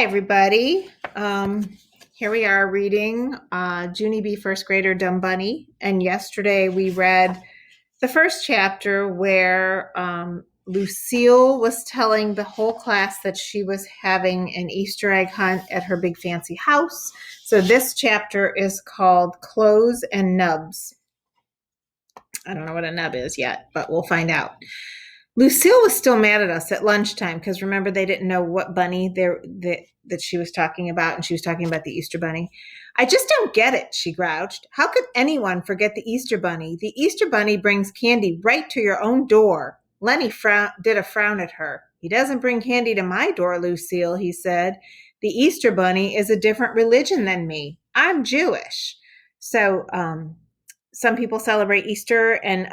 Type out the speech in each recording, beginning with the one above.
Hi, everybody. Here we are reading Junie B. First Grader Dumb Bunny. And yesterday we read the first chapter where Lucille was telling the whole class that she was having an Easter egg hunt at her big fancy house. So this chapter is called Clothes and Nubs. I don't know what a nub is yet, but we'll find out. Lucille was still mad at us at lunchtime because remember they didn't know what bunny that she was talking about, and she was talking about the Easter bunny. I just don't get it, she grouched. How could anyone forget the Easter bunny? The Easter bunny brings candy right to your own door. Lenny did a frown at her. He doesn't bring candy to my door, Lucille, he said. The Easter bunny is a different religion than me. I'm Jewish. So, some people celebrate Easter and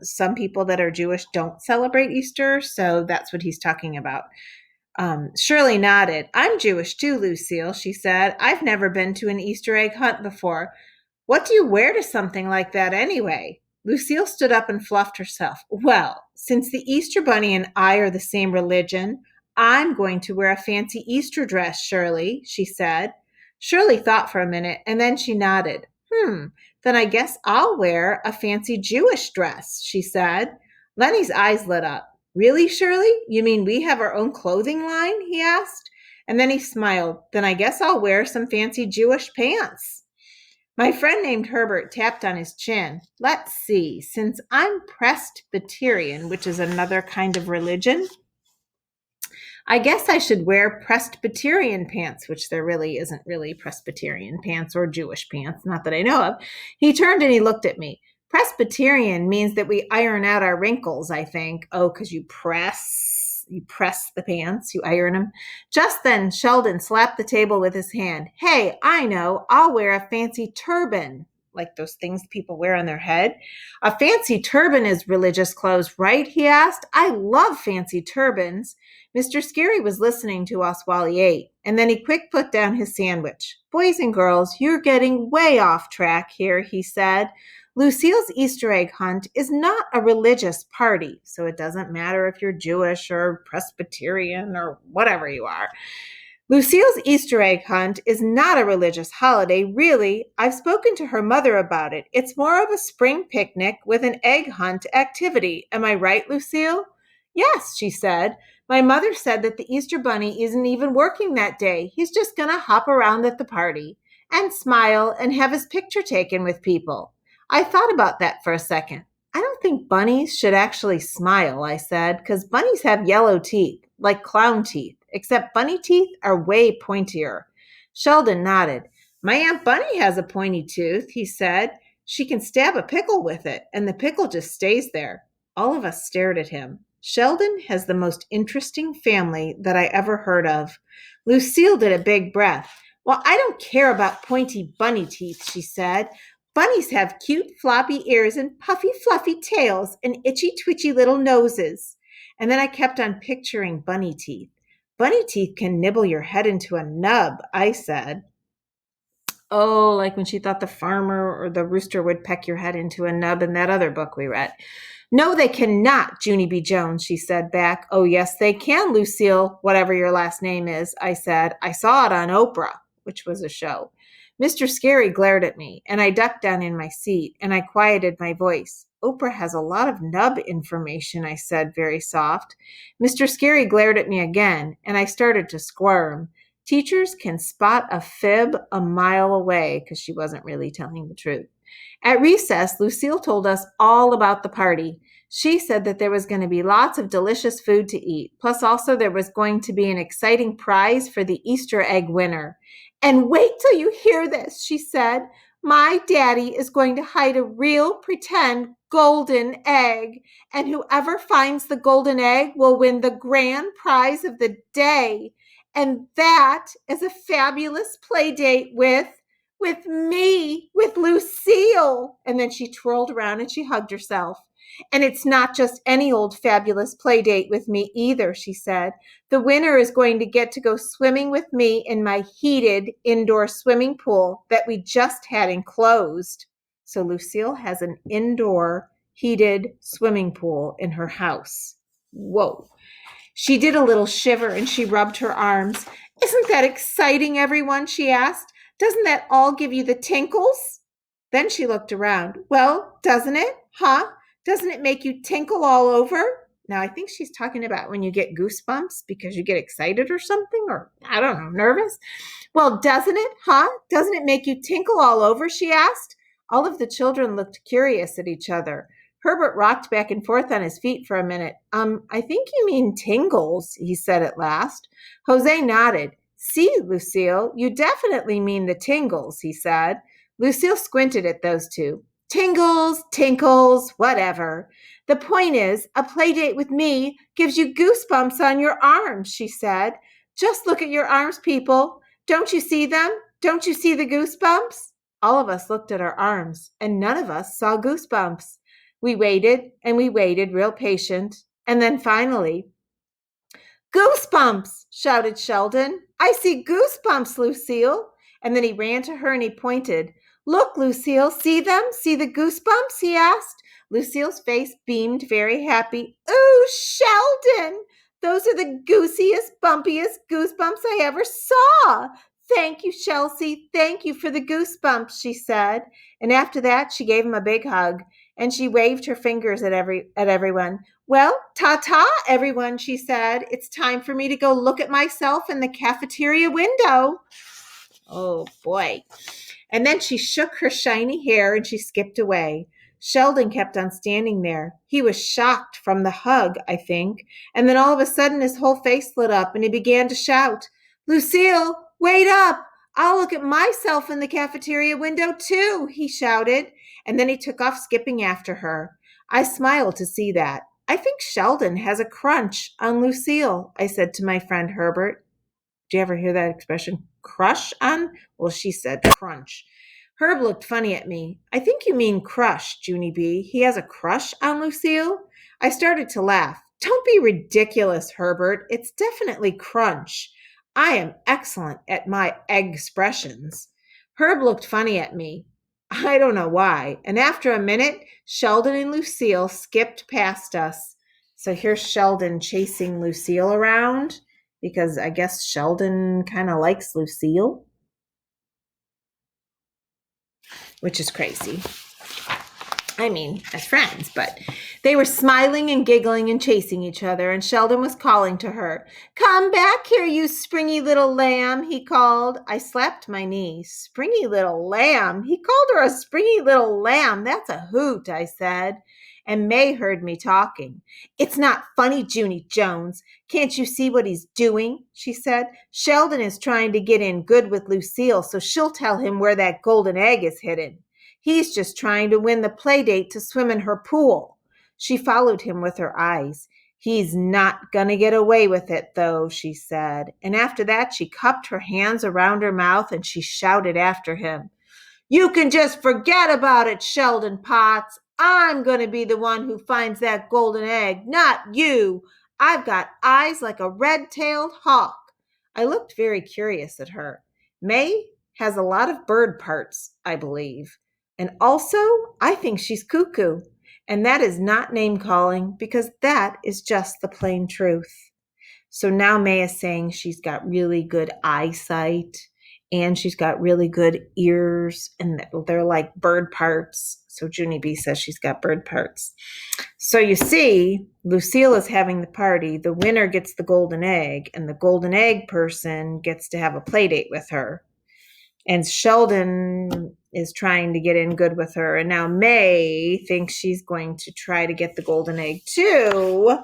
some people that are Jewish don't celebrate Easter. So that's what he's talking about. Shirley nodded. I'm Jewish too, Lucille, she said. I've never been to an Easter egg hunt before. What do you wear to something like that anyway? Lucille stood up and fluffed herself. Well, since the Easter bunny and I are the same religion, I'm going to wear a fancy Easter dress, Shirley, she said. Shirley thought for a minute and then she nodded. Then I guess I'll wear a fancy Jewish dress, she said. Lenny's eyes lit up. Really, Shirley? You mean we have our own clothing line? He asked. And then he smiled. Then I guess I'll wear some fancy Jewish pants. My friend named Herbert tapped on his chin. Let's see, since I'm Presbyterian, which is another kind of religion, I guess I should wear Presbyterian pants, which there really isn't really Presbyterian pants or Jewish pants, not that I know of. He turned and he looked at me. Presbyterian means that we iron out our wrinkles, I think. Oh, because you press the pants, you iron them. Just then, Sheldon slapped the table with his hand. Hey, I know, I'll wear a fancy turban, like those things people wear on their head. A fancy turban is religious clothes, right? He asked. I love fancy turbans. Mr. Scary was listening to us while he ate, and then he quick put down his sandwich. Boys and girls, you're getting way off track here, he said. Lucille's Easter egg hunt is not a religious party, so it doesn't matter if you're Jewish or Presbyterian or whatever you are. Lucille's Easter egg hunt is not a religious holiday, really. I've spoken to her mother about it. It's more of a spring picnic with an egg hunt activity. Am I right, Lucille? Yes, she said. My mother said that the Easter bunny isn't even working that day. He's just going to hop around at the party and smile and have his picture taken with people. I thought about that for a second. I don't think bunnies should actually smile, I said, because bunnies have yellow teeth, like clown teeth, except bunny teeth are way pointier. Sheldon nodded. My Aunt Bunny has a pointy tooth, he said. She can stab a pickle with it, and the pickle just stays there. All of us stared at him. Sheldon has the most interesting family that I ever heard of. Lucille did a big breath. Well, I don't care about pointy bunny teeth, she said. Bunnies have cute floppy ears and puffy fluffy tails and itchy twitchy little noses. And then I kept on picturing bunny teeth. Bunny teeth can nibble your head into a nub, I said. Oh, like when she thought the farmer or the rooster would peck your head into a nub in that other book we read. No, they cannot, Junie B. Jones, she said back. Oh, yes, they can, Lucille, whatever your last name is, I said. I saw it on Oprah, which was a show. Mr. Scary glared at me, and I ducked down in my seat, and I quieted my voice. Oprah has a lot of nub information, I said, very soft. Mr. Scary glared at me again, and I started to squirm. Teachers can spot a fib a mile away, because she wasn't really telling the truth. At recess, Lucille told us all about the party. She said that there was going to be lots of delicious food to eat, plus also there was going to be an exciting prize for the Easter egg winner. And wait till you hear this, she said. My daddy is going to hide a real pretend golden egg, and whoever finds the golden egg will win the grand prize of the day. And that is a fabulous play date with me, with Lucille. And then she twirled around and she hugged herself. And it's not just any old fabulous play date with me either, she said. The winner is going to get to go swimming with me in my heated indoor swimming pool that we just had enclosed. So Lucille has an indoor heated swimming pool in her house. Whoa. She did a little shiver and she rubbed her arms. Isn't that exciting, everyone? She asked. Doesn't that all give you the tinkles? Then she looked around. Well, doesn't it? Huh? Doesn't it make you tinkle all over? Now, I think she's talking about when you get goosebumps because you get excited or something, or I don't know, nervous. Well, doesn't it, huh? Doesn't it make you tinkle all over? She asked. All of the children looked curious at each other. Herbert rocked back and forth on his feet for a minute. I think you mean tingles, he said at last. Jose nodded. See, Lucille, you definitely mean the tingles, he said. Lucille squinted at those two. Tingles, tinkles, whatever. The point is, a play date with me gives you goosebumps on your arms, she said. Just look at your arms, people. Don't you see them? Don't you see the goosebumps? All of us looked at our arms, and none of us saw goosebumps. We waited, and we waited, real patient. And then finally, goosebumps, shouted Sheldon. I see goosebumps, Lucille. And then he ran to her and he pointed. Look, Lucille, see them? See the goosebumps? He asked. Lucille's face beamed very happy. Ooh, Sheldon! Those are the goosiest, bumpiest goosebumps I ever saw. Thank you, Chelsea. Thank you for the goosebumps, she said. And after that, she gave him a big hug, and she waved her fingers at everyone. Well, ta-ta, everyone, she said. It's time for me to go look at myself in the cafeteria window. Oh, boy. And then she shook her shiny hair and she skipped away. Sheldon kept on standing there. He was shocked from the hug, I think. And then all of a sudden his whole face lit up and he began to shout, Lucille, wait up. I'll look at myself in the cafeteria window too, he shouted. And then he took off skipping after her. I smiled to see that. I think Sheldon has a crunch on Lucille, I said to my friend Herbert. Do you ever hear that expression? Crush on? Well, she said crunch. Herb looked funny at me. I think you mean crush, Junie B. He has a crush on Lucille? I started to laugh. Don't be ridiculous, Herbert. It's definitely crunch. I am excellent at my expressions. Herb looked funny at me. I don't know why. And after a minute, Sheldon and Lucille skipped past us. So here's Sheldon chasing Lucille around because I guess Sheldon kind of likes Lucille, which is crazy. I mean, as friends, but they were smiling and giggling and chasing each other, and Sheldon was calling to her. Come back here, you springy little lamb, he called. I slapped my knee. Springy little lamb? He called her a springy little lamb. That's a hoot, I said. And May heard me talking. It's not funny, Junie Jones. Can't you see what he's doing? She said. Sheldon is trying to get in good with Lucille, so she'll tell him where that golden egg is hidden. He's just trying to win the play date to swim in her pool. She followed him with her eyes. He's not going to get away with it, though, she said. And after that, she cupped her hands around her mouth and she shouted after him. You can just forget about it, Sheldon Potts. I'm going to be the one who finds that golden egg, not you. I've got eyes like a red-tailed hawk. I looked very curious at her. May has a lot of bird parts, I believe. And also, I think she's cuckoo. And that is not name-calling because that is just the plain truth. So now May is saying she's got really good eyesight and she's got really good ears and they're like bird parts. So Junie B says she's got bird parts. So you see, Lucille is having the party. The winner gets the golden egg and the golden egg person gets to have a play date with her. And Sheldon is trying to get in good with her. And now May thinks she's going to try to get the golden egg too.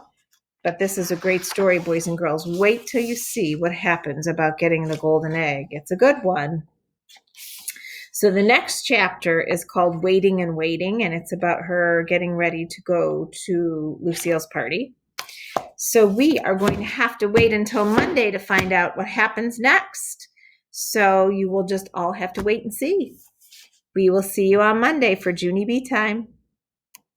But this is a great story, boys and girls. Wait till you see what happens about getting the golden egg. It's a good one. So the next chapter is called Waiting and Waiting, and it's about her getting ready to go to Lucille's party. So we are going to have to wait until Monday to find out what happens next. So you will just all have to wait and see. We will see you on Monday for Junie B time.